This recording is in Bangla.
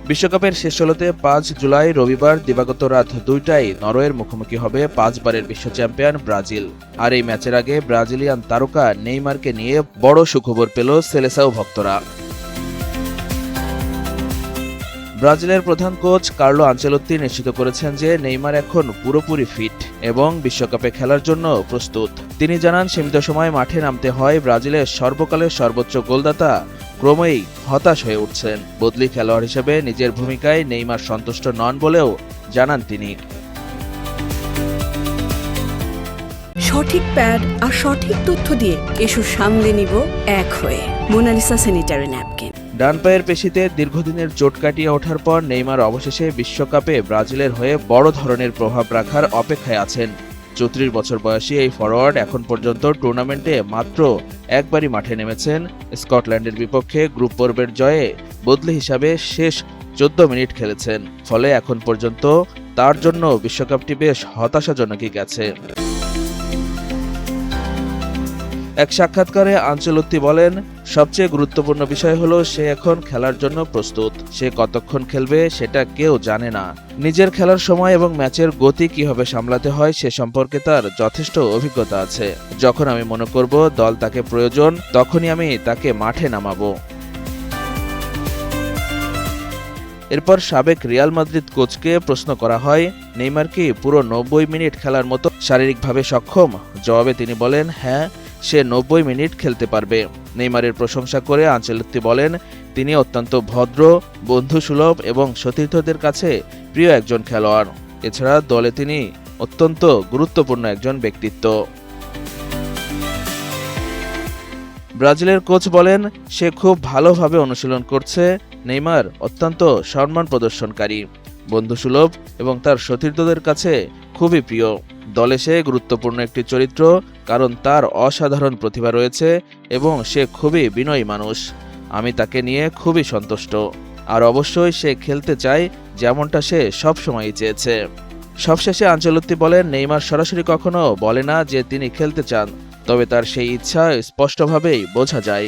বিশ্বকাপের শেষ ষোলোতে ৫ জুলাই রবিবার দিবাগত রাত ২টায় নরওয়ের মুখোমুখি হবে ৫ বারের বিশ্ব চ্যাম্পিয়ন ব্রাজিল। আর এই ম্যাচের আগে ব্রাজিলিয়ান তারকা নেইমারকে নিয়ে বড় সুখবর পেল সেলেসাও ভক্তরা। ব্রাজিলের প্রধান কোচ কার্লো আনচেলোত্তি নিশ্চিত করেছেন যে নেইমার এখন পুরোপুরি ফিট এবং বিশ্বকাপে খেলার জন্য প্রস্তুত। তিনি জানান, সীমিত সময়ে মাঠে নামতে হয় ব্রাজিলের সর্বকালের সর্বোচ্চ গোলদাতা ক্রমেই হতাশ হয়ে উঠছেন। বদলি খেলোয়াড় হিসেবে নিজের ভূমিকায় নেইমার সন্তুষ্ট নন বলেও জানান তিনি। সঠিক প্যাড আর সঠিক তথ্য দিয়ে কেশু সামলে নিব এক হয়ে। Mona Lisa sanitary napkin. ডান পায়ের পেশিতে দীর্ঘদিনের চোট কাটিয়ে ওঠার পর নেইমার অবশেষে বিশ্বকাপে ব্রাজিলের হয়ে বড় ধরনের প্রভাব রাখার অপেক্ষায় আছেন। ৩৪ বছর বয়সী এই ফরোয়ার্ড এখন পর্যন্ত টুর্নামেন্টে মাত্র একবারই মাঠে নেমেছেন। স্কটল্যান্ডের বিপক্ষে গ্রুপ পর্বের জয়ে বদলি হিসাবে শেষ ১৪ মিনিট খেলেছেন। ফলে এখন পর্যন্ত তার জন্য বিশ্বকাপটি বেশ হতাশাজনকই গেছে। এক সাক্ষাৎকারে আনচেলোত্তি বলেন, সবচেয়ে গুরুত্বপূর্ণ বিষয় হলো সে এখন খেলার জন্য প্রস্তুত। সে কতক্ষণ খেলবে সেটা কেউ জানে না। নিজের খেলার সময় এবং ম্যাচের গতি কিভাবে সামলাতে হয় সে সম্পর্কে তার যথেষ্ট অভিজ্ঞতা আছে। যখন আমি মনে করব দল তাকে প্রয়োজন, তখনই আমি তাকে মাঠে নামাবো। এরপর সাবেক রিয়াল মাদ্রিদ কোচকে প্রশ্ন করা হয়, নেইমার কি পুরো ৯০ মিনিট খেলার মতো শারীরিকভাবে সক্ষম? জবাবে তিনি বলেন, হ্যাঁ, সে ৯০ মিনিট খেলতে পারবে। নেইমারের প্রশংসা করে আনচেলোত্তি বলেন, তিনি অত্যন্ত ভদ্র, বন্ধুসুলভ এবং সতীর্থদের কাছে প্রিয় একজন খেলোয়াড়। এছাড়া দলে তিনি অত্যন্ত গুরুত্বপূর্ণ একজন ব্যক্তিত্ব। ব্রাজিলের কোচ বলেন, সে খুব ভালোভাবে অনুশীলন করছে। নেইমার অত্যন্ত সম্মান প্রদর্শনকারী, বন্ধুসুলভ এবং তার সতীর্থদের কাছে খুবই প্রিয়। দলে সে গুরুত্বপূর্ণ একটি চরিত্র, কারণ তার অসাধারণ প্রতিভা রয়েছে এবং সে খুবই বিনয়ী মানুষ। আমি তাকে নিয়ে খুবই সন্তুষ্ট। আর অবশ্যই সে খেলতে চায় যেমনটা সে সবসময়ই চেয়েছে। সবশেষে আনচেলোত্তি বলেন, নেইমার সরাসরি কখনো বলে না যে তিনি খেলতে চান, তবে তার সেই ইচ্ছা স্পষ্টভাবেই বোঝা যায়।